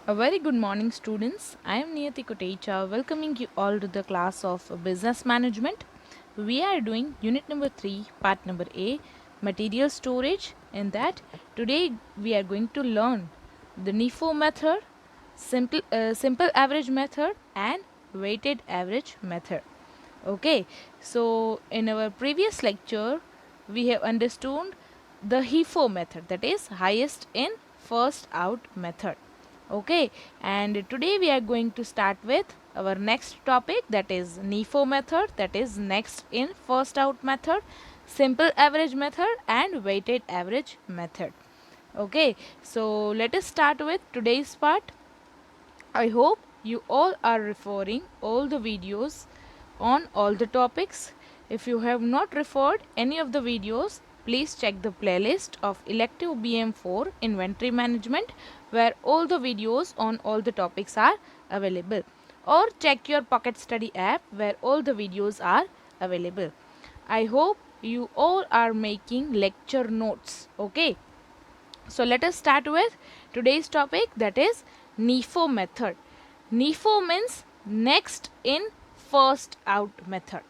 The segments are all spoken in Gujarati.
A very good morning, students. I am Niyati Kotecha, welcoming you all to the class of Business Management. We are doing unit number 3, part number A, Material Storage. In that, today we are going to learn the NIFO method, simple average method, and weighted average method. Okay, so in our previous lecture, we have understood the HIFO method, that is highest in first out method. Okay, and today we are going to start with our next topic, that is NIFO method, that is next in first out method, simple average method, and weighted average method. Okay, so let us start with today's part. I hope you all are referring all the videos on all the topics. If you have not referred any of the videos, please check the playlist of elective BM4 inventory management, where all the videos on all the topics are available, or check your Pocket Study app where all the videos are available. I hope you all are making lecture notes. Okay, so let us start with today's topic, that is NIFO method. NIFO means next in first out method.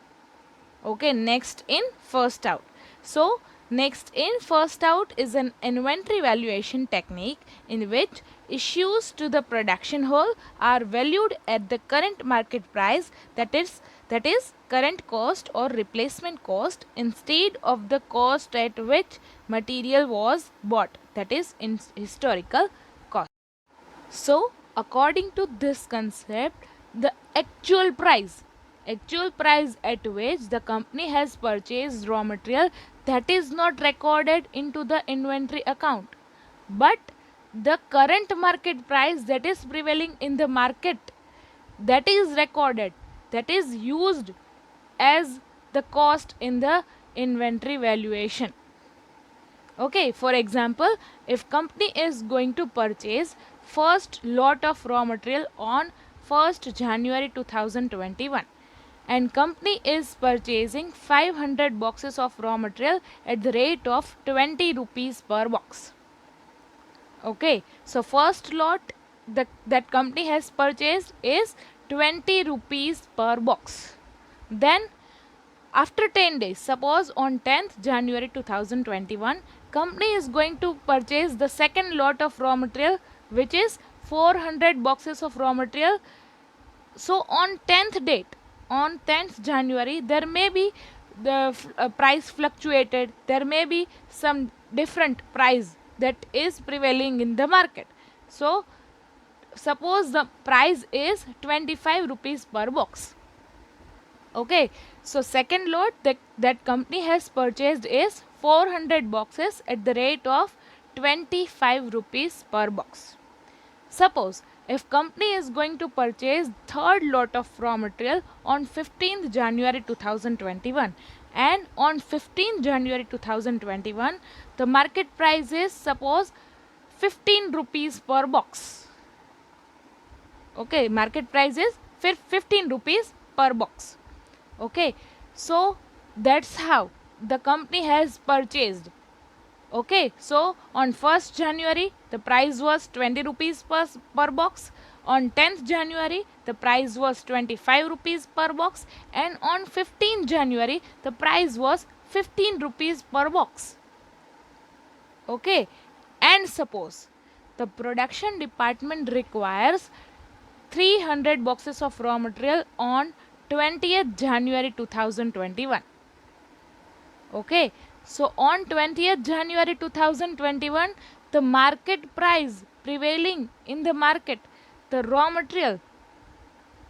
Okay, next in first out. So next in first out is an inventory valuation technique in which issues to the production hall are valued at the current market price, that is current cost or replacement cost, instead of the cost at which material was bought, that is in historical cost. So, according to this concept, the actual price at which the company has purchased raw material, that is not recorded into the inventory account, but the current market price that is prevailing in the market, that is recorded, that is used as the cost in the inventory valuation. Okay, for example, if company is going to purchase first lot of raw material on 1st January 2021, and company is purchasing 500 boxes of raw material at the rate of 20 rupees per box. Okay, so first lot that company has purchased is 20 rupees per box. Then after 10 days, suppose on 10th January 2021, company is going to purchase the second lot of raw material, which is 400 boxes of raw material. So on 10th date, on 10th January, there may be the price fluctuated, there may be some different price that is prevailing in the market. So suppose the price is 25 rupees per box. Okay, so second lot that company has purchased is 400 boxes at the rate of 25 rupees per box. Suppose if company is going to purchase third lot of raw material on 15th January 2021, and on 15th January 2021 the market price is suppose 15 rupees per box. Okay, market price is 15 rupees per box. Okay, so that's how the company has purchased. Okay, so on 1st January the price was 20 rupees per box, on 10th January the price was 25 rupees per box, and on 15th January the price was 15 rupees per box. Okay, and suppose the production department requires 300 boxes of raw material on 20th January 2021. Okay, so on 20th January 2021, the market price prevailing in the market, the raw material,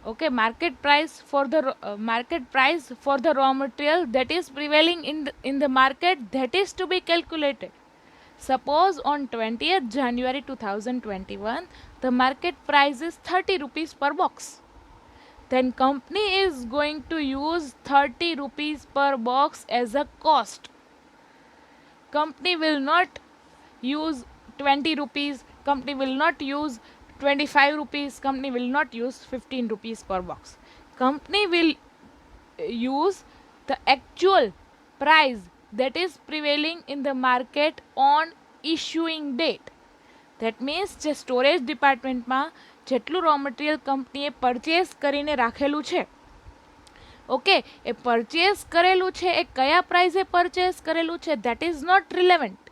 okay, market price for the raw material that is prevailing in the market, that is to be calculated. Suppose on 20th January 2021 the market price is 30 rupees per box, then company is going to use 30 rupees per box as a cost. Company will not use 20 rupees, company will not use 25 rupees, company will not use 15 rupees per box. Company will use the actual price that is prevailing in the market on issuing date, that means જે સ્ટોરેજ ડિપાર્ટમેન્ટમાં જેટલું રો મટીરિયલ કંપનીએ પરચેસ કરીને રાખેલું છે, ઓકે, એ પરચેસ કરેલું છે એ કયા પ્રાઇઝે પરચેસ કરેલું છે ધેટ ઇઝ નોટ રિલેવન્ટ.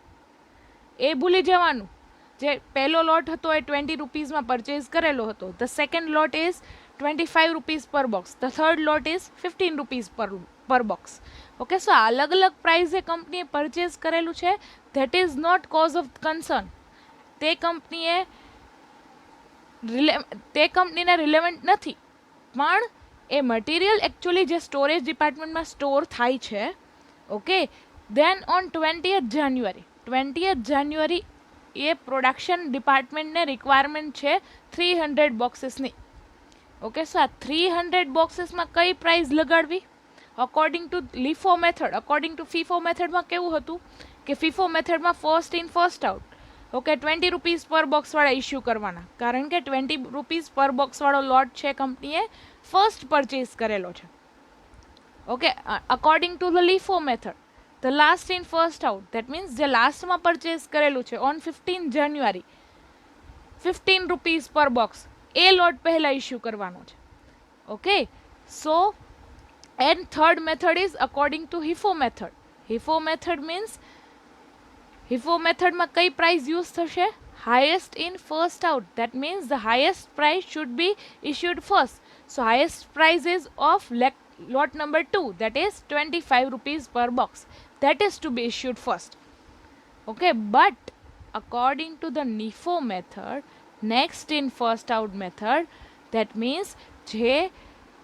એ ભૂલી જવાનું. જે પહેલો લોટ હતો એ 20 રૂપીઝમાં પરચેસ કરેલો હતો. The second lot is 25 rupees per box. The third lot is 15 rupees per box. Okay, so અલગ અલગ પ્રાઇઝે કંપનીએ પરચેસ કરેલું છે that is not cause of concern. તે કંપનીને રિલેવન્ટ નથી. પણ એ મટીરિયલ એકચ્યુઅલી જે સ્ટોરેજ ડિપાર્ટમેન્ટમાં સ્ટોર થાય છે, okay, then on 20th January એ પ્રોડક્શન ડિપાર્ટમેન્ટને રિક્વાયરમેન્ટ છે 300 બોક્સીસની. ઓકે, સો આ 300 બોક્સીસમાં કઈ પ્રાઇસ લગાડવી? According to LIFO method, according to FIFO મેથડમાં કેવું હતું કે ફીફો મેથડમાં first in first out. Okay, 20 rupees per બોક્સવાળા ઇસ્યુ કરવાના, કારણ કે 20 રૂપીઝ પર બોક્સવાળો લોટ છે કંપનીએ ફર્સ્ટ પરચેસ કરેલો છે. Okay, according to the LIFO method the last in first out, that means જે લાસ્ટમાં પરચેસ કરેલું છે on 15 January 15 rupees per box, એ લોટ પહેલાં ઇસ્યુ કરવાનો છે. Okay, so and third method is according to HIFO method. HIFO method means HIFO મેથડમાં કઈ પ્રાઇસ યુઝ થશે? Highest in first out, that means the highest price should be issued first. So highest price ease of lot number 2, that is 25 rupees per box, that is to be issued first. Okay, but according to the NIFO method, next in first out method, that means જે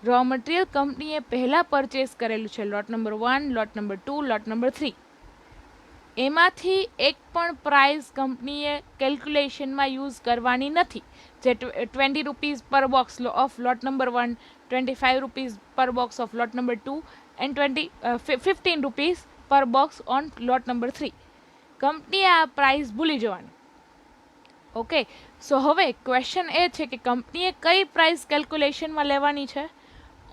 રો મટીરિયલ કંપનીએ પહેલાં પરચેસ કરેલું છે લોટ નંબર 1, લોટ નંબર 2, લોટ નંબર 3, એમાંથી એક પણ પ્રાઇસ કંપનીએ કેલ્ક્યુલેશનમાં યુઝ કરવાની નથી. જે 20 rupees per box of lot number 1, 25 rupees per box of lot number 2 and 15 rupees per box on lot number 3. કંપનીએ આ પ્રાઇસ ભૂલી જવાની. ઓકે, સો હવે ક્વેશ્ચન એ છે કે કંપનીએ કઈ પ્રાઇસ કેલ્ક્યુલેશનમાં લેવાની છે?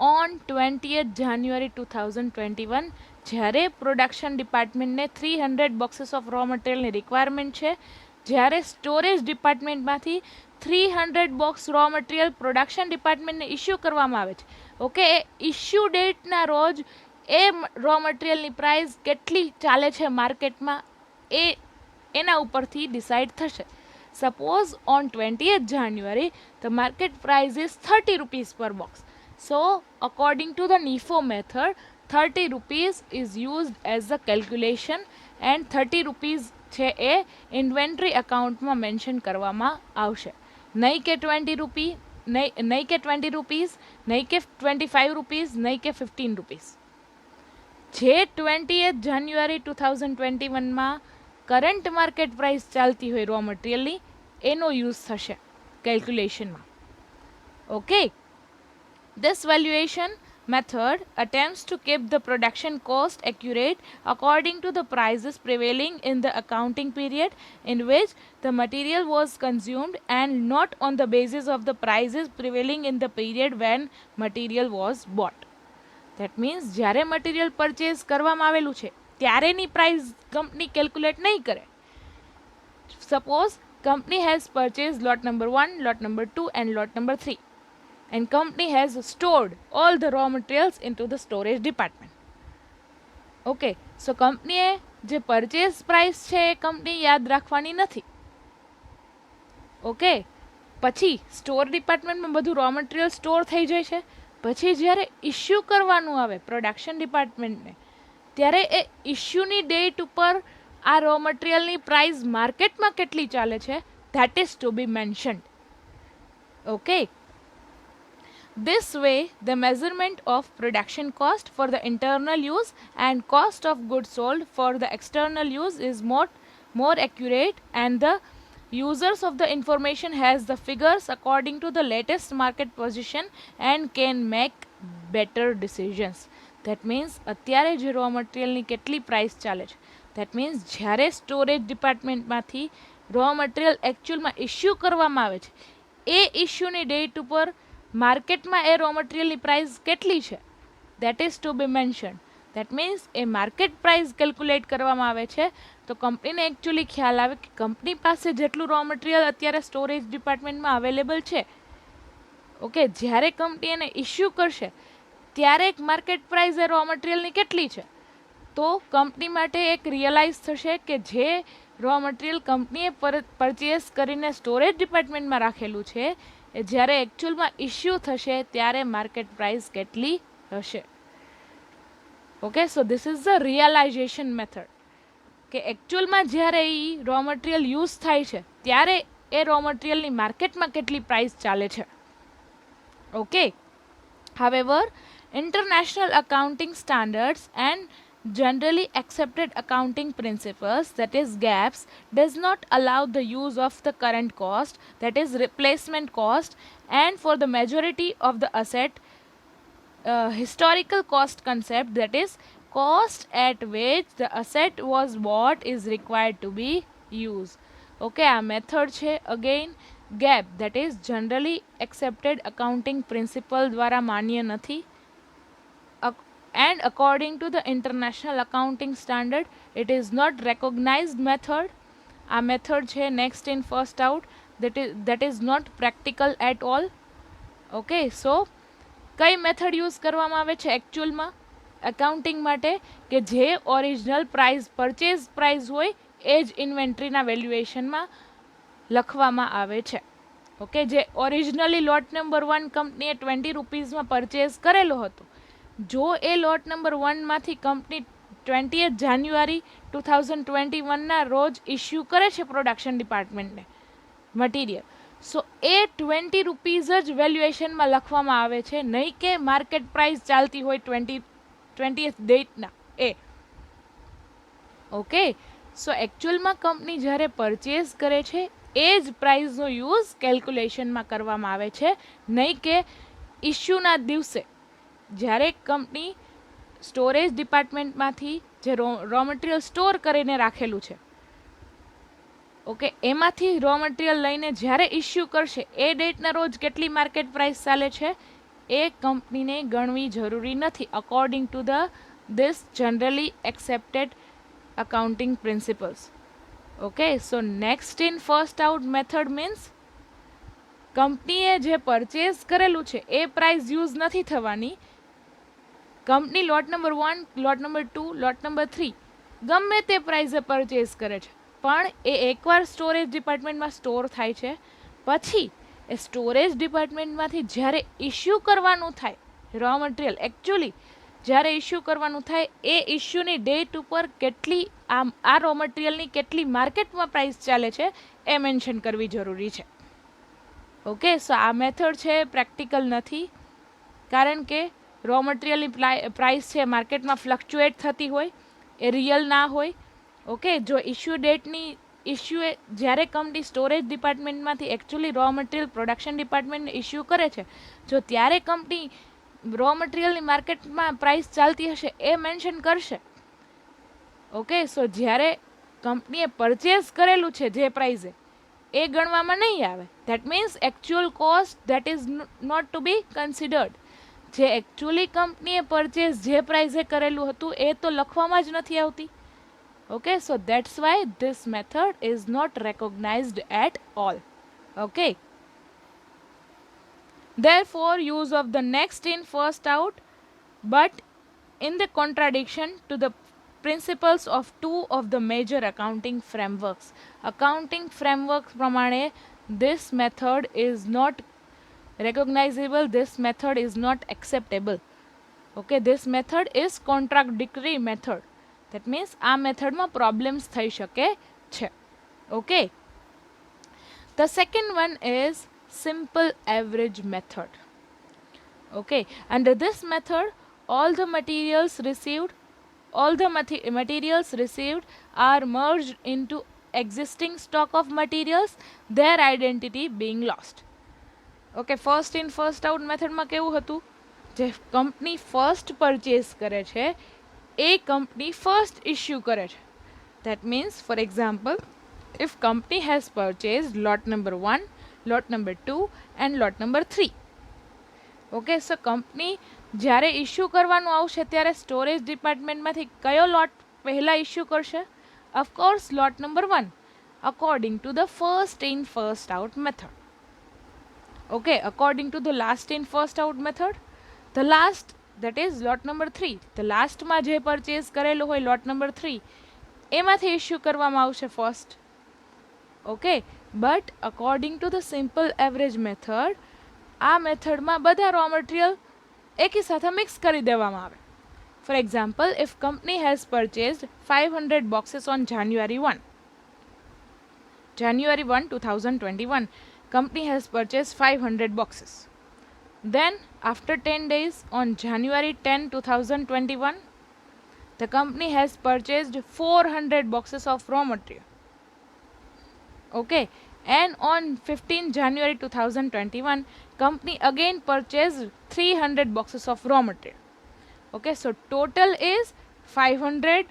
ઓન 20th જાન્યુઆરી 2021, જ્યારે પ્રોડક્શન ડિપાર્ટમેન્ટને 300 બોક્સીસ ઓફ રો મટીરિયલની રિક્વાયરમેન્ટ છે, જ્યારે સ્ટોરેજ ડિપાર્ટમેન્ટમાંથી 300 બોક્સ રો મટીરિયલ પ્રોડક્શન ડિપાર્ટમેન્ટને ઇસ્યુ કરવામાં આવે છે. ઓકે, એ ઇસ્યુ ડેટના રોજ એ રો મટીરિયલની પ્રાઇસ કેટલી ચાલે છે માર્કેટમાં એના ઉપરથી ડિસાઇડ થશે. Suppose on 20th January the market price is 30 rupees per box. So according to the NIFO method 30 rupees is used as a calculation and 30 rupees છે એ ઇન્વેન્ટરી અકાઉન્ટમાં મેન્શન કરવામાં આવશે. નહીં કે 20 રૂપીઝ, નહીં કે 25 રૂપીઝ, નહીં કે 15 રૂપીઝ. જે 20th જાન્યુઆરી 2021માં કરંટ માર્કેટ પ્રાઇસ ચાલતી હોય રો મટીરિયલની, એનો યુઝ થશે કેલ્ક્યુલેશનમાં. Okay, this valuation method attempts to keep the production cost accurate according to the prices prevailing in the accounting period in which the material was consumed and not on the basis of the prices prevailing in the period when material was bought. That means જ્યારે મટીરિયલ પરચેસ કરવામાં આવેલું છે ત્યારેની પ્રાઇસ કંપની કેલ્ક્યુલેટ નહીં કરે. Suppose company has purchase lot number 1, lot number 2 and lot number 3, and company has stored all the raw materials into the storage department. Okay, so કંપનીએ જે પરચેસ પ્રાઇસ છે એ કંપની યાદ રાખવાની નથી. ઓકે, પછી સ્ટોર ડિપાર્ટમેન્ટમાં બધું રો મટીરિયલ સ્ટોર થઈ જાય છે. પછી જ્યારે ઇસ્યુ કરવાનું આવે પ્રોડક્શન ડિપાર્ટમેન્ટને, ત્યારે એ ઇસ્યુની ડેટ ઉપર આ રો મટીરિયલની પ્રાઇસ માર્કેટમાં કેટલી ચાલે છે that is to be mentioned. Okay, this way the measurement of production cost for the internal use and cost of goods sold for the external use is more accurate, and the users of the information has the figures according to the latest market position and can make better decisions. That means અત્યારે જે રો મટીરિયલની કેટલી પ્રાઇસ ચાલે છે, that means જ્યારે સ્ટોરેજ ડિપાર્ટમેન્ટમાંથી રો મટીરિયલ એકચ્યુઅલમાં ઇસ્યુ કરવામાં આવે છે એ ઇસ્યુની ડેટ ઉપર માર્કેટમાં એ રો મટીરિયલની પ્રાઇસ કેટલી છે that is to be mention. That means એ માર્કેટ પ્રાઇસ કેલ્ક્યુલેટ કરવામાં આવે છે તો કંપનીને એકચ્યુઅલી ખ્યાલ આવે કે કંપની પાસે જેટલું રો મટીરિયલ અત્યારે સ્ટોરેજ ડિપાર્ટમેન્ટમાં અવેલેબલ છે, ઓકે, જ્યારે કંપની એને ઇસ્યુ કરશે ત્યારે એક માર્કેટ પ્રાઇસ એ રો મટીરિયલની કેટલી છે, તો કંપની માટે એક રિયલાઇઝ થશે કે જે રો મટીરિયલ કંપનીએ પરચેસ કરીને સ્ટોરેજ ડિપાર્ટમેન્ટમાં રાખેલું છે એ જ્યારે એકચ્યુઅલમાં ઇસ્યુ થશે ત્યારે માર્કેટ પ્રાઇસ કેટલી હશે. Okay, so this is the realization method, કે એકચ્યુઅલમાં જ્યારે એ રો મટીરિયલ યુઝ થાય છે ત્યારે એ રો મટીરિયલની માર્કેટમાં કેટલી પ્રાઇસ ચાલે છે. Okay, however, international accounting standards and generally accepted accounting principles, that is GAAPs, does not allow the use of the current cost, that is replacement cost, and for the majority of the asset historical cost concept, that is cost at which the asset was bought is required to be used. Okay, આ મેથડ છે again gap, that is generally accepted accounting principle દ્વારા માન્ય નથી, and according to the international accounting standard it is not recognized method. આ મેથડ છે next in first out, that is not practical at all. Okay, so કઈ મેથડ યુઝ કરવામાં આવે છે એકચ્યુઅલમાં એકાઉન્ટિંગ માટે, કે જે ઓરિજિનલ પ્રાઇસ પરચેઝ પ્રાઇસ હોય એ જ ઇન્વેન્ટરીના વેલ્યુએશનમાં લખવામાં આવે છે. ઓકે, જે ઓરિજિનલી લોટ નંબર 1 કંપનીએ 20 રૂપીઝમાં પરચેઝ કરેલો હતો, જો એ લોટ નંબર 1માંથી કંપની 20th જાન્યુઆરી 2021ના રોજ ઇસ્યુ કરે છે પ્રોડક્શન ડિપાર્ટમેન્ટને મટીરિયલ, સો એ 20 રૂપીઝ જ વેલ્યુએશનમાં લખવામાં આવે છે, નહીં કે માર્કેટ પ્રાઇસ ચાલતી હોય 20th ડેટના એ. ઓકે, સો એકચ્યુઅલમાં કંપની જ્યારે પરચેઝ કરે છે એ જ પ્રાઇસનો યુઝ કેલ્ક્યુલેશનમાં કરવામાં આવે છે, નહીં કે ઇસ્યુના દિવસે જ્યારે કંપની સ્ટોરેજ ડિપાર્ટમેન્ટમાંથી જે રો મટીરિયલ સ્ટોર કરીને રાખેલું છે, ઓકે, એમાંથી રો મટીરિયલ લઈને જ્યારે ઇસ્યુ કરશે એ ડેટના રોજ કેટલી માર્કેટ પ્રાઇસ ચાલે છે એ કંપનીને ગણવી જરૂરી નથી, according to this generally accepted accounting principles. Okay, so next in first out method means કંપનીએ જે પરચેઝ કરેલું છે એ પ્રાઇસ યુઝ નથી થવાની, કંપની લોટ નંબર 1, લોટ નંબર 2, લોટ નંબર 3 ગમે તે પ્રાઇસે પરચેઝ કરે છે, પણ એ એકવાર સ્ટોરેજ ડિપાર્ટમેન્ટમાં સ્ટોર થાય છે, પછી એ સ્ટોરેજ ડિપાર્ટમેન્ટમાંથી જ્યારે ઇસ્યુ કરવાનું થાય રો મટીરિયલ, એકચ્યુઅલી જ્યારે ઇસ્યુ કરવાનું થાય એ ઇસ્યુની ડેટ ઉપર કેટલી આ રો મટીરિયલની કેટલી માર્કેટમાં પ્રાઇસ ચાલે છે એ મેન્શન કરવી જરૂરી છે. ઓકે, સો આ મેથડ છે પ્રેક્ટિકલ નથી, કારણ કે રો મટીરિયલની પ્રાઇસ છે માર્કેટમાં ફ્લક્ચ્યુએટ થતી હોય, એ રિયલ ના હોય. ઓકે, જો ઇસ્યુ ડેટની ઇસ્યુ જ્યારે કંપની સ્ટોરેજ ડિપાર્ટમેન્ટમાંથી એકચ્યુઅલી રો મટીરિયલ પ્રોડક્શન ડિપાર્ટમેન્ટને ઇસ્યુ કરે છે, જો ત્યારે કંપની રો મટીરિયલની માર્કેટમાં પ્રાઇસ ચાલતી હશે એ મેન્શન કરશે. ઓકે, સો જ્યારે કંપનીએ પરચેઝ કરેલું છે જે પ્રાઇઝે એ ગણવામાં નહીં આવે, that means actual cost that is not to be considered. જે એકચ્યુઅલી કંપનીએ પરચેઝ જે પ્રાઇઝે કરેલું હતું એ તો લખવામાં જ નથી આવતી. Okay, so that's why this method is not recognised at all. Okay, therefore use of the next in first out, but in the contradiction to the principles of two of the major accounting frameworks. Accounting frameworks pramane this method is not recognizable, this method is not acceptable. Okay, this method is contradictory method, that means આ મેથડમાં પ્રોબ્લેમ્સ થઈ શકે છે. Okay, the second one is simple average method. Okay, under this method all the materials received are merged into existing stock of materials, their identity being lost. Okay, first in first out મેથડમાં કેવું હતું, જે કંપની ફર્સ્ટ પરચેઝ કરે છે એ કંપની ફર્સ્ટ ઇસ્યુ કરે છે. That means, for example, if company has purchased lot number 1, lot number 2 and lot number 3. Okay, so company જ્યારે ઇસ્યુ કરવાનું આવશે ત્યારે સ્ટોરેજ ડિપાર્ટમેન્ટમાંથી કયો લોટ પહેલાં ઇસ્યુ કરશે, Of course, lot number 1, according to the first in first out method. Okay, according to the last in first out method, the last, that is lot number 3, the last માં જે purchase કરેલો હોય lot number 3 એમાંથી ઇશ્યુ કરવામાં આવશે first. Okay, but according to the simple average method, આ મેથડમાં બધા raw material એકી સાથે મિક્સ કરી દેવામાં આવે. For example, if company has purchased 500 boxes on January 1, 2021, company has purchased 500 boxes. Then, after 10 days, on January 10, 2021, the company has purchased 400 boxes of raw material. Okay, and on 15 January 2021, company again purchased 300 boxes of raw material. Okay, so total is 500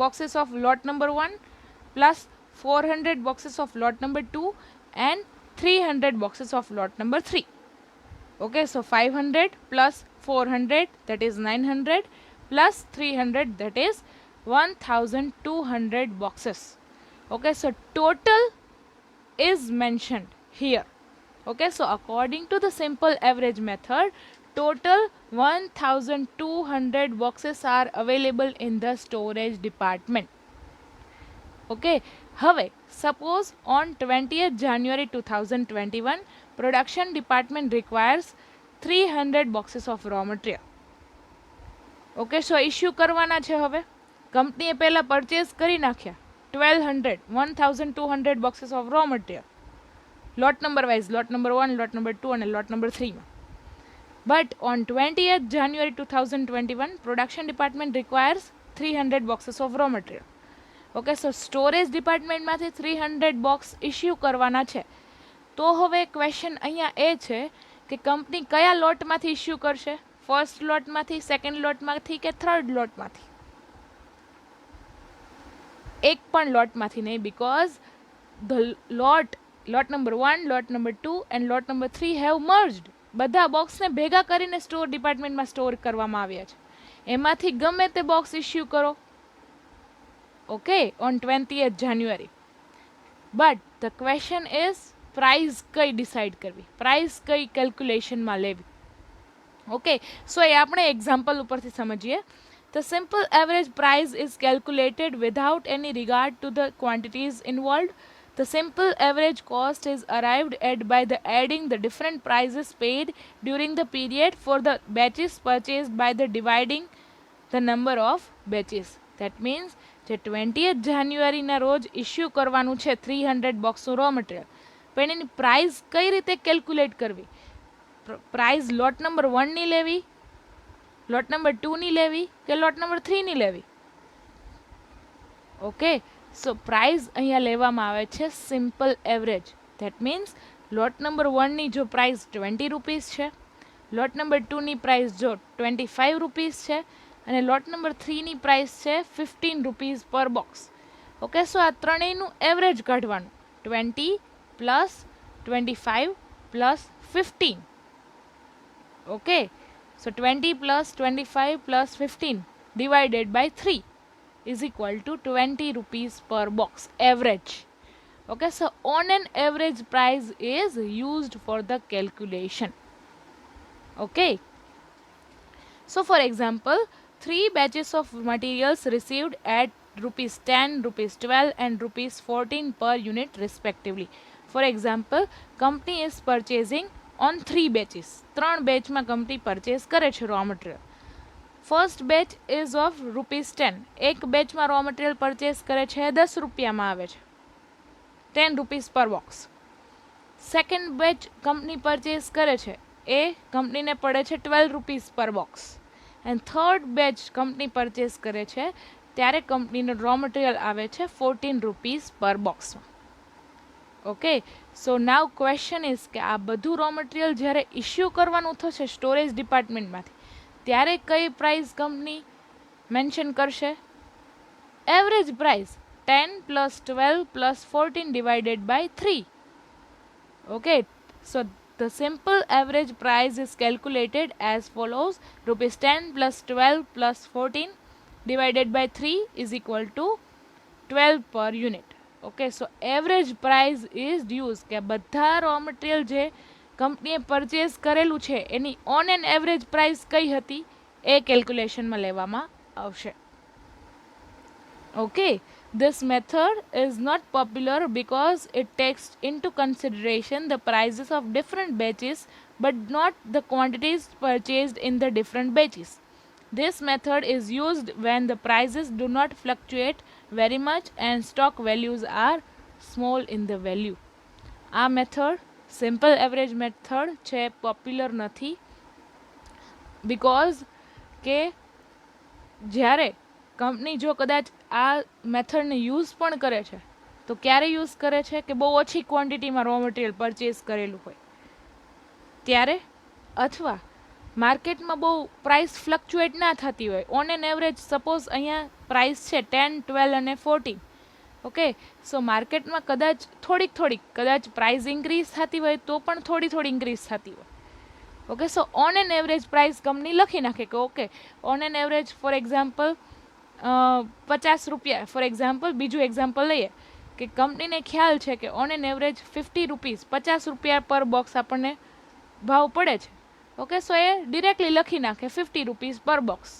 boxes of lot number 1 plus 400 boxes of lot number 2 and 300 boxes of lot number 3. Okay, so 500 plus 400, that is 900, plus 300, that is 1200 boxes. Okay, so total is mentioned here. Okay, so according to the simple average method, total 1200 boxes are available in the storage department. Okay, હવે suppose on 20th January 2021, production department requires 300 boxes of raw material. Okay, so issue કરવાના છે હવે. કંપનીએ પહેલા purchase કરી નાખ્યા 1200 boxes of raw material. Lot number wise, lot number 1, lot number 2 and lot number 3 માં. But on 20th January 2021, production department requires 300 boxes of raw material. Okay, so storage department માંથી 300 box issue કરવાના છે. તો હવે ક્વેશ્ચન અહીંયા એ છે કે કંપની કયા લોટમાંથી ઇશ્યુ કરશે? ફર્સ્ટ લોટમાંથી, સેકન્ડ લોટમાંથી કે થર્ડ લોટમાંથી? એક પણ લોટમાંથી નહીં, because the lot number 1, lot number 2 and lot number 3 have merged. બધા બોક્સને ભેગા કરીને સ્ટોર ડિપાર્ટમેન્ટમાં સ્ટોર કરવામાં આવ્યા છે. એમાંથી ગમે તે બોક્સ ઇશ્યુ કરો. Okay, on 20th January. But the question is, price કઈ ડિસાઇડ કરવી, પ્રાઇસ કઈ કેલ્ક્યુલેશનમાં લેવી? ઓકે, સો એ આપણે એક્ઝામ્પલ ઉપરથી સમજીએ. The simple average price is calculated without any regard to the quantities involved. The simple average cost is arrived at by the adding the different prices paid during the period for the batches purchased by the dividing the number of batches. That means જે 20th જાન્યુઆરીના રોજ ઇશ્યુ કરવાનું છે 300 બોક્સનું રો મટીરિયલ, પણ એની પ્રાઇસ કઈ રીતે કેલ્ક્યુલેટ કરવી? પ્રાઇસ લોટ નંબર 1ની લેવી, લોટ નંબર 2ની લેવી કે લોટ નંબર 3ની લેવી? ઓકે, સો પ્રાઇસ અહીંયા લેવામાં આવે છે simple average. That means lot number 1ની જો પ્રાઇસ 20 રૂપીસ છે, લોટ નંબર 2ની પ્રાઇસ જો 25 રૂપીસ છે અને લોટ નંબર 3ની પ્રાઇસ છે 15 રૂપીસ પર બોક્સ. ઓકે, સો આ ત્રણેયનું એવરેજ કાઢવાનું, 20 plus 25 plus 15. Okay, so 20 plus 25 plus 15 divided by 3 is equal to 20 rupees per box average. Okay, so on an average price is used for the calculation. Okay, so for example, 3 batches of materials received at rupees 10, rupees 12 and rupees 14 per unit respectively. For example, company is purchasing on 3 batches. 3 batchમાં company purchase કરે છે raw material. First batch is of rupees 10. એક batchમાં raw material purchase કરે છે 10 રૂપિયામાં આવે છે, 10 rupees per box. Second batch company purchase કરે છે, એ કંપનીને પડે છે 12 rupees per box. And third batch company purchase કરે છે ત્યારે કંપનીનો raw material આવે છે 14 rupees per box. Okay, so now question is કે આ બધું રો મટીરિયલ જ્યારે ઇશ્યુ કરવાનું થશે સ્ટોરેજ ડિપાર્ટમેન્ટમાંથી ત્યારે કઈ પ્રાઇસ કંપની મેન્શન કરશે? Average price 10 plus 12 plus 14 divided by 3. Okay, so the simple average price is calculated as follows: rupees 10 plus 12 plus 14 divided by 3 is equal to 12 પર unit. Okay, so average price is use કે બધા રો મટીરિયલ જે કંપનીએ પરચેઝ કરેલું છે એની ઓન એન એવરેજ પ્રાઇસ કઈ હતી એ કેલ્ક્યુલેશનમાં લેવામાં આવશે. Okay, this method is not popular because it takes into consideration the prices of different batches but not the quantities purchased in the different batches. This method is used when the prices do not fluctuate very much and stock values are small in the value. આ મેથડ સિમ્પલ એવરેજ મેથડ છે, પોપ્યુલર નથી બિકોઝ કે જ્યારે કંપની જો કદાચ આ મેથડને યુઝ પણ કરે છે તો ક્યારે યુઝ કરે છે કે બહુ ઓછી ક્વોન્ટિટીમાં રો મટીરિયલ પરચેઝ કરેલું હોય ત્યારે, અથવા માર્કેટમાં બહુ પ્રાઇસ ફ્લક્ચ્યુએટ ના થતી હોય. ઓન એન એવરેજ સપોઝ અહીંયા પ્રાઇસ છે 10, 12 અને 14. ઓકે, સો માર્કેટમાં કદાચ થોડીક કદાચ પ્રાઇસ ઇન્ક્રીઝ થતી હોય તો પણ થોડી ઇન્ક્રીઝ થતી હોય. Okay, so on an average price company લખી નાખે કે okay on an average for example 50 રૂપિયા. ફોર એક્ઝામ્પલ બીજું એક્ઝામ્પલ લઈએ કે કંપનીને ખ્યાલ છે કે ઓન એન એવરેજ 50 રૂપીઝ 50 રૂપિયા પર બોક્સ આપણને ભાવ પડે છે. ઓકે, સો એ ડિરેક્ટલી લખી નાખે 50 rupees per box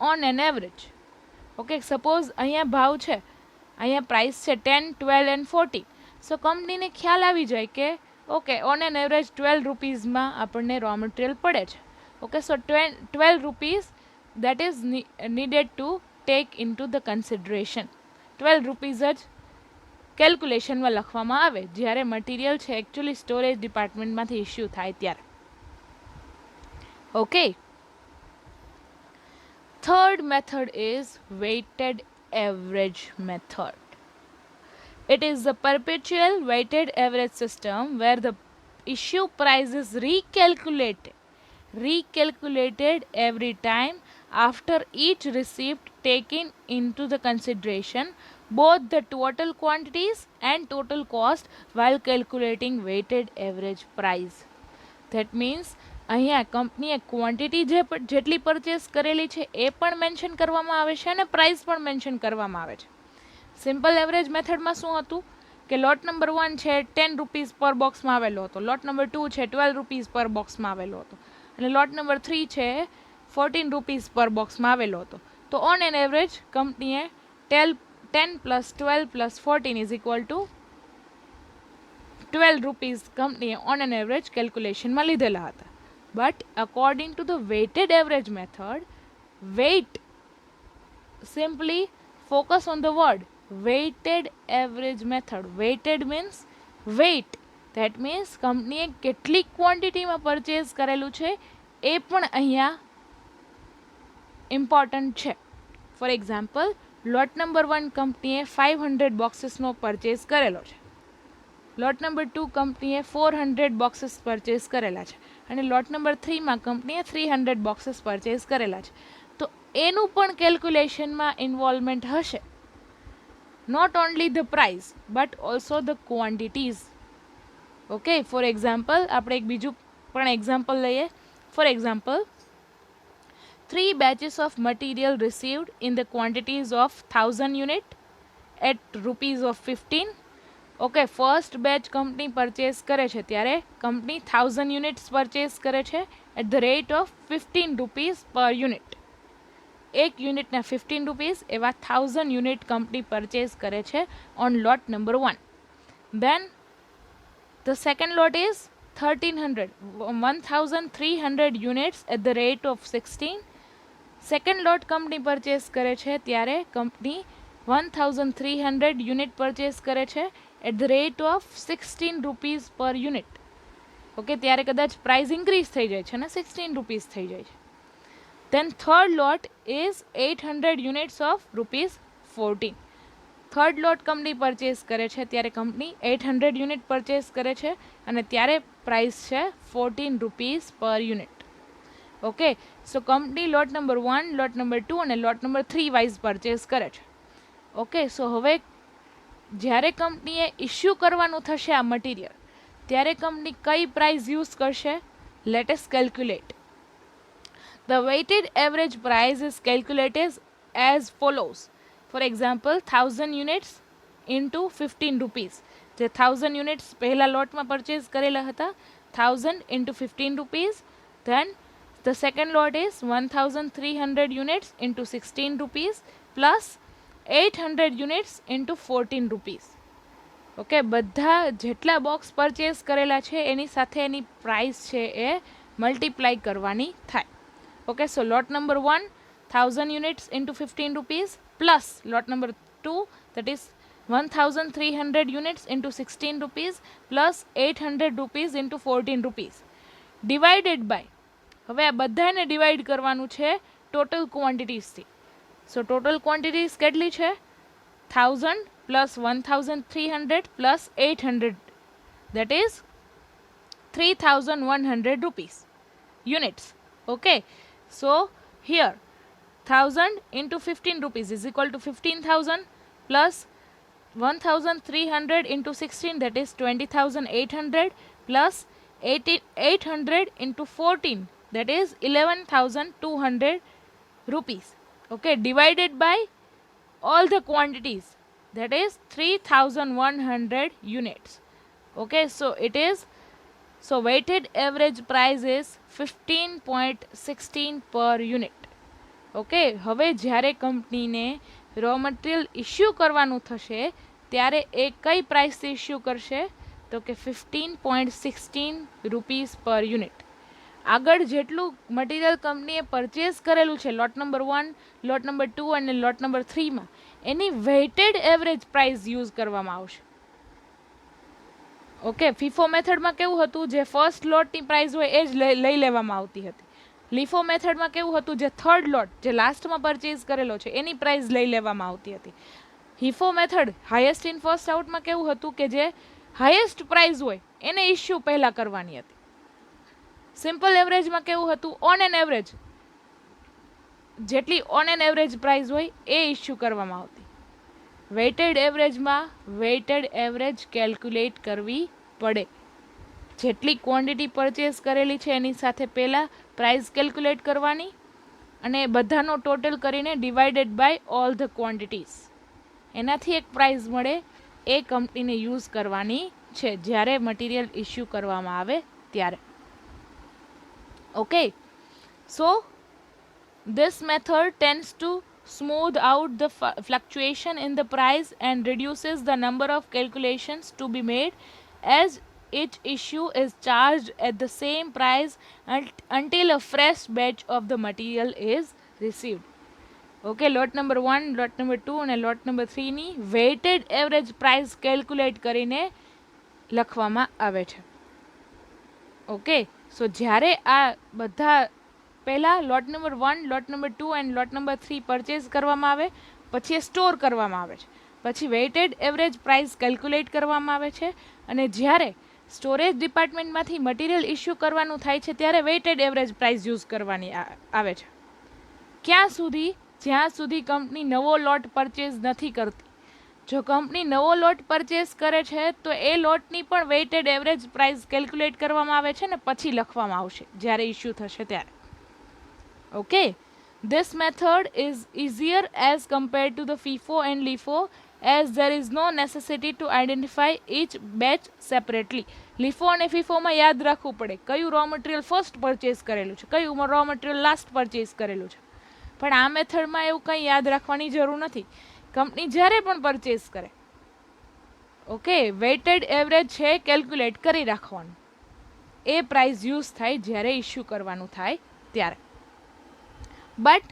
on an average. Okay, suppose અહીંયા ભાવ છે, અહીંયા પ્રાઇસ છે 10, 12 એન્ડ 14. સો કંપનીને ખ્યાલ આવી જાય કે ઓકે ઓન એન એવરેજ 12 રૂપીઝમાં આપણને રો મટીરિયલ પડે છે. Okay, so 12 rupees that is needed to take into the consideration. 12 rupees જ કેલ્ક્યુલેશનમાં લખવામાં આવે જ્યારે મટીરિયલ છે એકચ્યુઅલી સ્ટોરેજ ડિપાર્ટમેન્ટમાંથી ઇસ્યુ થાય ત્યારે. Okay, third method is weighted average method. It is the perpetual weighted average system where the issue price is recalculated every time after each receipt, taking into the consideration both the total quantities and total cost while calculating weighted average price. That means અહીંયા કંપનીએ ક્વોન્ટિટી જેટલી પરચેસ કરેલી છે એ પણ મેન્શન કરવામાં આવે છે અને પ્રાઇસ પણ મેન્શન કરવામાં આવે છે. સિમ્પલ એવરેજ મેથડમાં શું હતું કે લોટ નંબર 1 છે 10 રૂપીઝ પર બોક્સમાં આવેલો હતો, લોટ નંબર 2 છે 12 રૂપીઝ પર બોક્સમાં આવેલો હતો અને લોટ નંબર 3 છે 14 રૂપીઝ પર બોક્સમાં આવેલો હતો. તો ઓન એન એવરેજ કંપનીએ 10 plus 12 plus 14 is equal to 12 rupees કંપનીએ ઓન એન એવરેજ કેલ્ક્યુલેશનમાં લીધેલા હતા. But according to the weighted average method, wait simply focus on the word weighted average method. Weighted means weight. That means કંપનીએ કેટલી ક્વોન્ટિટીમાં પરચેઝ કરેલું છે એ પણ અહીંયા ઇમ્પોર્ટન્ટ છે. ફોર એક્ઝામ્પલ લોટ નંબર 1 કંપનીએ 500 બોક્સીસનો પરચેઝ કરેલો છે, લોટ નંબર 2 કંપનીએ 400 બોક્સીસ પરચેઝ કરેલા છે અને લોટ નંબર 3માં કંપનીએ 300 બોક્સીસ પરચેઝ કરેલા છે. તો એનું પણ કેલ્ક્યુલેશનમાં ઇન્વોલ્વમેન્ટ હશે. Not only the price but also the quantities. Okay, for example આપણે એક બીજું પણ એક્ઝામ્પલ લઈએ. For example 3 batches of material received in the quantities of 1000 unit at rupees of 15. Okay, first batch company purchase કરે છે ત્યારે કંપની 1000 યુનિટ્સ પરચેસ કરે છે at the rate of 15 rupees per unit. એક યુનિટના 15 રૂપીઝ એવા 1000 યુનિટ કંપની પરચેઝ કરે છે on lot number 1. Then the second lot is 1300 units at the rate of 16. Second lot company purchase કરે છે ત્યારે કંપની 1300 યુનિટ પરચેઝ કરે છે at the rate of 16 rupees per unit. Okay, ત્યારે કદાચ પ્રાઇસ ઇન્ક્રીઝ થઈ જાય છે અને 16 રૂપીઝ થઈ જાય છે. Then third lot is 800 units of rupees 14. Third lot company purchase કરે છે ત્યારે કંપની 800 યુનિટ પરચેસ કરે છે અને ત્યારે પ્રાઇસ છે 14 રૂપીઝ પર યુનિટ. ઓકે, સો કંપની લોટ નંબર 1, લોટ નંબર 2 અને લોટ નંબર 3 વાઇઝ પરચેસ કરે છે. ઓકે, સો હવે જ્યારે કંપનીએ ઇસ્યુ કરવાનું થશે આ મટીરિયલ ત્યારે કંપની કઈ પ્રાઇસ યુઝ કરશે? Let us calculate. The weighted average price is calculated as follows. For example 1000 units into 15 rupees, જે 1000 યુનિટ્સ પહેલા લોટમાં પરચેઝ કરેલા હતા, 1000 into 15 rupees. Then the second lot is 1300 units into 16 rupees plus 800 units into 14 rupees. Okay, બધા જેટલા બોક્સ પરચેઝ કરેલા છે એની સાથે એની પ્રાઇસ છે એ મલ્ટીપ્લાય કરવાની થાય. Okay, so lot number 1 1000 units into 15 rupees plus lot number 2 that is 1300 units into 16 rupees plus 800 rupees into 14 rupees divided by, હવે આ બધાને ડિવાઈડ કરવાનું છે ટોટલ ક્વોન્ટિટીઝથી. સો ટોટલ ક્વોન્ટિટીઝ કેટલી છે? 1000 plus 1300 plus 800 that is 3100 rupees units. Okay, so here 1000 into 15 rupees is equal to 15,000 plus 1300 into 16 that is 20,800 plus 800 into 14 that is 11,200 rupees. Okay, divided by all the quantities that is 3,100 units. Okay, so it is, so weighted average price is 15.16 per unit. Okay, હવે જ્યારે કંપનીને રો મટીરિયલ ઇસ્યુ કરવાનું થશે ત્યારે એ કઈ પ્રાઇસથી ઇસ્યુ કરશે? તો કે 15.16 રૂપીઝ પર યુનિટ. આગળ જેટલું મટીરિયલ કંપનીએ પરચેઝ કરેલું છે લોટ નંબર 1, લોટ નંબર 2 અને લોટ નંબર 3માં, એની વેઇટેડ એવરેજ પ્રાઇસ યુઝ કરવામાં આવશે. ઓકે, ફીફો મેથડમાં કેવું હતું? જે ફર્સ્ટ લોટની પ્રાઇસ હોય એ જ લઈ લેવામાં આવતી હતી. લીફો મેથડમાં કેવું હતું? જે થર્ડ લોટ, જે લાસ્ટમાં પરચેઝ કરેલો છે એની પ્રાઇસ લઈ લેવામાં આવતી હતી. હિફો મેથડ હાઈએસ્ટ ઇન ફર્સ્ટ આઉટમાં કેવું હતું? કે જે હાઈએસ્ટ પ્રાઇસ હોય એને ઇસ્યુ પહેલાં કરવાની હતી. સિમ્પલ એવરેજમાં કેવું હતું? ઓન એન એવરેજ, જેટલી ઓન એન એવરેજ પ્રાઇસ હોય એ ઇસ્યુ કરવામાં આવતી. વેઇટેડ એવરેજમાં વેઇટેડ એવરેજ કેલ્ક્યુલેટ કરવી પડે. જેટલી ક્વોન્ટિટી પરચેઝ કરેલી છે એની સાથે પહેલાં પ્રાઇસ કેલ્ક્યુલેટ કરવાની અને બધાનો ટોટલ કરીને divided by all the quantities, એનાથી એક પ્રાઇસ મળે. એ કંપનીને યુઝ કરવાની છે જ્યારે મટીરિયલ ઇસ્યુ કરવામાં આવે ત્યારે. Okay, so this method tends to smooth out the fluctuation in the price and reduces the number of calculations to be made, as each issue is charged at the same price until a fresh batch of the material is received. Okay, lot number 1, lot number 2 અને lot number 3 ની weighted average price calculate કરીને લખવામાં આવે છે. ઓકે, સો જ્યારે આ બધા પહેલાં lot number 1, lot number 2 and lot number 3 purchase કરવામાં આવે, પછી એ સ્ટોર કરવામાં આવે છે, પછી વેઇટેડ એવરેજ પ્રાઇસ કેલ્ક્યુલેટ કરવામાં આવે છે, અને જ્યારે સ્ટોરેજ ડિપાર્ટમેન્ટમાંથી મટીરિયલ ઇસ્યુ કરવાનું થાય છે ત્યારે વેઇટેડ એવરેજ પ્રાઇસ યુઝ કરવાની આવે છે. ક્યાં સુધી? જ્યાં સુધી કંપની નવો લોટ પરચેઝ નથી કરતી. જો કંપની નવો લોટ પરચેઝ કરે છે તો એ લોટની પણ વેઇટેડ એવરેજ પ્રાઇસ કેલ્ક્યુલેટ કરવામાં આવે છે ને પછી લખવામાં આવશે જ્યારે ઇસ્યુ થશે ત્યારે. Okay, this method is easier as compared to the FIFO and LIFO, as there is no necessity to identify each batch separately. LIFO અને FIFOમાં યાદ રાખવું પડે કયું રો મટીરિયલ ફર્સ્ટ પરચેઝ કરેલું છે, કયું રો મટીરિયલ લાસ્ટ પરચેઝ કરેલું છે. પણ આ મેથડમાં એવું કંઈ યાદ રાખવાની જરૂર નથી. કંપની જ્યારે પણ પરચેઝ કરે, ઓકે, વેઇટેડ એવરેજ છે કેલ્ક્યુલેટ કરી રાખવાનું. એ પ્રાઇસ યુઝ થાય જ્યારે ઇસ્યુ કરવાનું થાય ત્યારે. But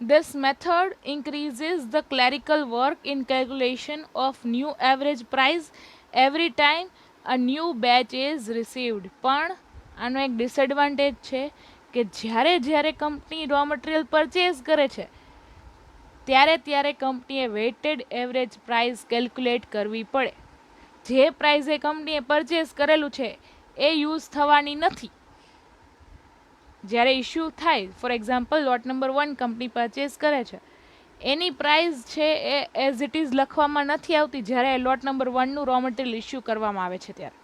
this method increases the clerical work in calculation of new average price every time a new batch is received. પણ આનો એક ડિસએડવાન્ટેજ છે કે જ્યારે જ્યારે કંપની રો મટીરિયલ પરચેઝ કરે છે ત્યારે ત્યારે કંપનીએ વેઇટેડ એવરેજ પ્રાઇસ કેલ્ક્યુલેટ કરવી પડે. જે પ્રાઇઝે કંપનીએ પરચેઝ કરેલું છે એ યુઝ થવાની નથી જ્યારે ઇસ્યુ થાય. For example lot number 1 company purchase કરે છે, એની પ્રાઇસ છે એ એઝ ઇટ ઇઝ લખવામાં નથી આવતી જ્યારે લોટ નંબર 1નું રો મટીરિયલ ઇસ્યુ કરવામાં આવે છે ત્યારે.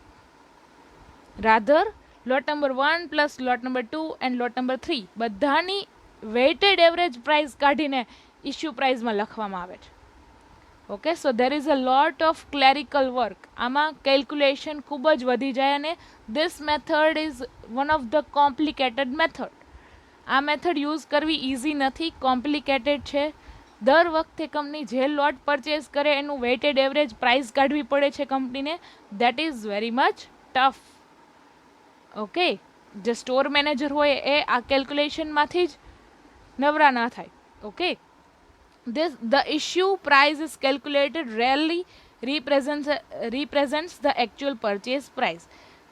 Rather lot number 1 plus lot number 2 and lot number 3 બધાની વેઇટેડ એવરેજ પ્રાઇસ કાઢીને ઇસ્યુ પ્રાઇસમાં લખવામાં આવે છે. Okay, so there is a lot of clerical work. આમાં કેલ્ક્યુલેશન ખૂબ જ વધી જાય અને this method is one of the complicated method. આ મેથડ યુઝ કરવી ઇઝી નથી, કોમ્પ્લિકેટેડ છે. દર વખતે કંપની જે લોટ પરચેસ કરે એનું વેઇટેડ એવરેજ પ્રાઇસ કાઢવી પડે છે કંપનીને. That is very much tough. Okay, જે સ્ટોર મેનેજર હોય એ આ કેલ્ક્યુલેશનમાંથી જ નવરા ના થાય. Okay, the issue price is calculated rarely represents the actual purchase price.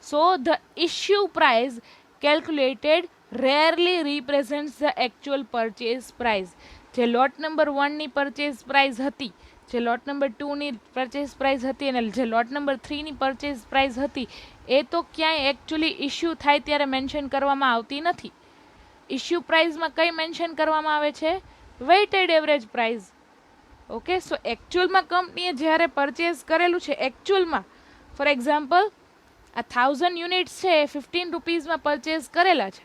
So the issue price calculated rarely represents the actual purchase price. જે લોટ નંબર 1 ની પરચેસ પ્રાઇસ હતી, જે લોટ નંબર 2 ની પરચેસ પ્રાઇસ હતી અને જે લોટ નંબર 3 ની પરચેસ પ્રાઇસ હતી એ તો ક્યાંય એકચ્યુઅલી ઇશ્યુ થાય ત્યારે મેન્શન કરવામાં આવતી નથી. ઇશ્યુ પ્રાઇસમાં કઈ મેન્શન કરવામાં આવે છે? Weighted average price. ઓકે, સો એકચ્યુઅલમાં કંપનીએ જ્યારે પરચેસ કરેલું છે એકચ્યુઅલમાં, ફોર એક્ઝામ્પલ આ 1000 યુનિટ્સ છે એ 15 રૂપીઝમાં પરચેસ કરેલા છે.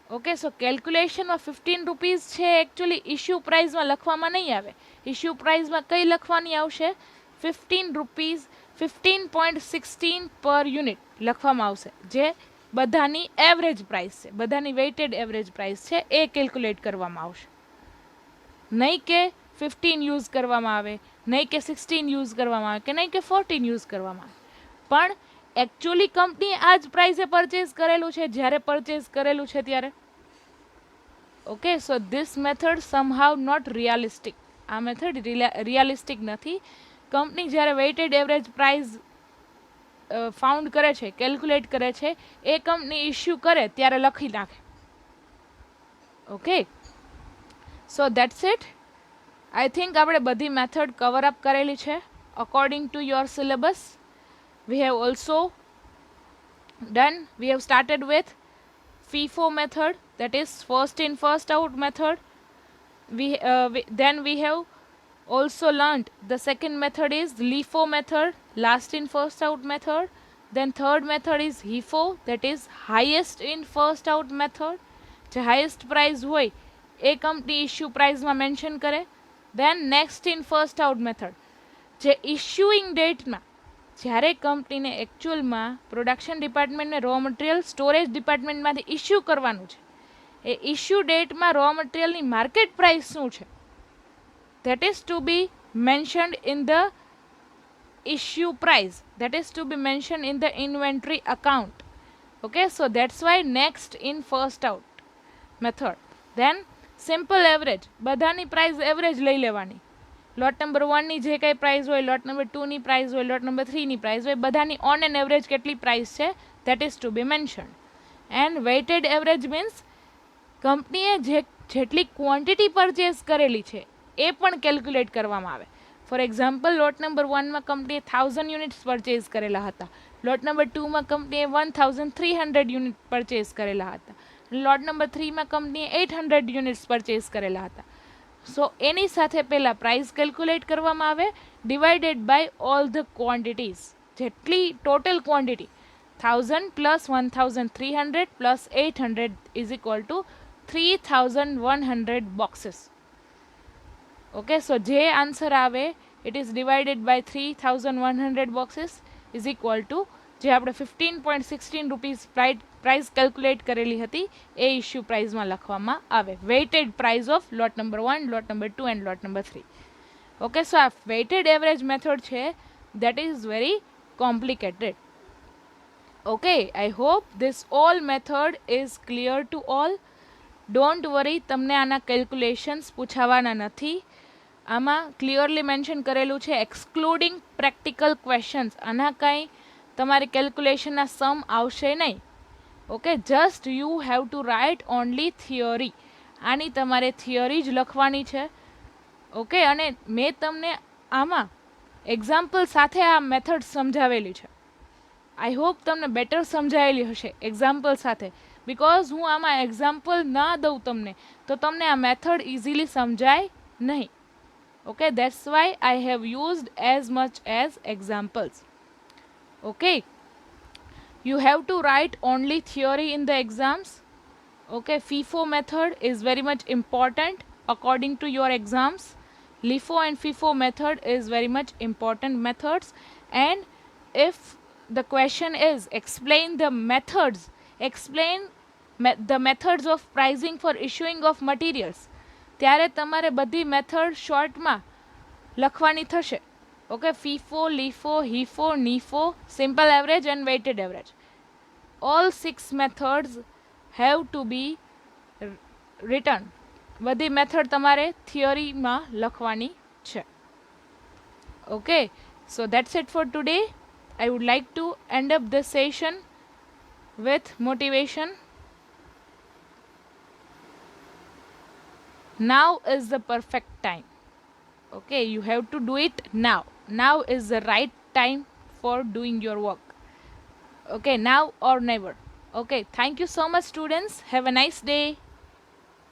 ઓકે, સો કેલ્ક્યુલેશનમાં 15 રૂપીઝ છે એકચ્યુઅલી ઇશ્યુ પ્રાઇસમાં લખવામાં નહીં આવે. ઇશ્યુ પ્રાઇસમાં કઈ લખવાની આવશે? 15 રૂપીઝ 15.16 પર યુનિટ લખવામાં આવશે, જે બધાની એવરેજ પ્રાઇસ છે, બધાની વેઇટેડ એવરેજ પ્રાઇસ છે એ કેલ્ક્યુલેટ કરવામાં આવશે. નહીં કે 15 યુઝ કરવામાં આવે, નહીં કે 16 યુઝ કરવામાં આવે, કે નહીં કે 14 યુઝ કરવામાં આવે. પણ એકચ્યુઅલી કંપની આ જ પ્રાઇસે પરચેસ કરેલું છે જ્યારે પરચેસ કરેલું છે ત્યારે. Okay, so this method somehow not realistic. આ મેથડ રિયાલિસ્ટિક નથી. કંપની જ્યારે વેઇટેડ એવરેજ પ્રાઇસ ફાઉન્ડ કરે છે, કેલ્ક્યુલેટ કરે છે, એ કંપની ઇશ્યુ કરે ત્યારે લખી નાખે. Okay, so that's it. I think આપણે બધી મેથડ કવર અપ કરેલી છે according to your syllabus. We have also done, we have started with FIFO method, that is first in first out method. Then we have also learnt the second method is LIFO method, last in first out method. Then third method is HIFO, that is highest in first out method. જે highest price હોય એ કંપની ઇશ્યુ પ્રાઇસમાં મેન્શન કરે. Then next in first out method, જે ઇશ્યુઇંગ ડેટમાં જ્યારે કંપનીને એકચ્યુઅલમાં પ્રોડક્શન ડિપાર્ટમેન્ટને રો મટીરિયલ સ્ટોરેજ ડિપાર્ટમેન્ટમાંથી ઇશ્યુ કરવાનું છે, એ ઇશ્યુ ડેટમાં રો મટીરિયલની માર્કેટ પ્રાઇસ શું છે, that is to be mentioned in the issue price, that is to be mentioned in the inventory account. Okay, so that's why next in first out method. Then simple average, બધાની પ્રાઇસ એવરેજ લઈ લેવાની. લોટ નંબર 1 ની જે કંઈ પ્રાઇસ હોય, લોટ નંબર 2 ની પ્રાઇસ હોય, લોટ નંબર 3 ની પ્રાઇસ હોય, બધાની ઓન એન એવરેજ કેટલી પ્રાઇસ છે that is to be mentioned. And weighted average means કંપનીએ જેટલી ક્વોન્ટિટી પરચેસ કરેલી છે એ પણ કેલ્ક્યુલેટ કરવામાં આવે. ફોર એક્ઝામ્પલ, લોટ નંબર 1માં કંપનીએ 1000 યુનિટ્સ પરચેસ કરેલા હતા, લોટ નંબર 2માં કંપનીએ 1300 યુનિટ પરચેસ કરેલા હતા, લોટ નંબર 3માં કંપનીએ 800 યુનિટ્સ પરચેસ કરેલા હતા. સો એની સાથે પહેલાં પ્રાઇસ કેલ્ક્યુલેટ કરવામાં આવે divided by all the quantities. જેટલી total quantity 1000 plus 1300 plus 800 is equal to 3100 boxes. Okay, so જે આન્સર આવે it is divided by 3100 boxes is equal to જે આપણે 15.16 રૂપીઝ પ્રાઇસ કેલ્ક્યુલેટ કરેલી હતી એ ઇશ્યુ પ્રાઇસમાં લખવામાં આવે. Weighted price of lot number 1, lot number 2 and lot number 3. Okay, so આ વેઇટેડ એવરેજ મેથડ છે that is very complicated. Okay, I hope this all method is clear to all. Don't worry, તમને આના કેલ્ક્યુલેશન્સ પૂછાવાના નથી. આમાં ક્લિયરલી મેન્શન કરેલું છે એક્સક્લુડિંગ પ્રેક્ટિકલ ક્વેશ્ચન્સ. આના કાંઈ તમારી કેલ્ક્યુલેશનના સમ આવશે નહીં. Okay, just you have to write only theory. આની તમારે થિયરી જ લખવાની છે. ઓકે, અને મેં તમને આમાં એક્ઝામ્પલ સાથે આ મેથડ સમજાવેલી છે. આઈ હોપ તમને બેટર સમજાયેલી હશે એક્ઝામ્પલ સાથે, બિકોઝ હું આમાં એક્ઝામ્પલ ના દઉં તમને તો તમને આ મેથડ ઇઝીલી સમજાય નહીં. Okay, that's why I have used as much as examples. Okay, you have to write only theory in the exams. Okay, FIFO method is very much important according to your exams. LIFO and FIFO method is very much important methods. And if the question is explain the methods, explain the methods of pricing for issuing of materials, ત્યારે તમારે બધી મેથડ શોર્ટમાં લખવાની થશે. Okay, FIFO, LIFO, HIFO, NIFO, simple average and weighted average. All 6 methods have to be written. બધી મેથડ તમારે થિયરીમાં લખવાની છે. Okay, so that's it for today. I would like to end up this session with motivation. Now is the perfect time. Okay, you have to do it now. Now is the right time for doing your work. Okay, now or never. Okay, thank you so much, students. Have a nice day.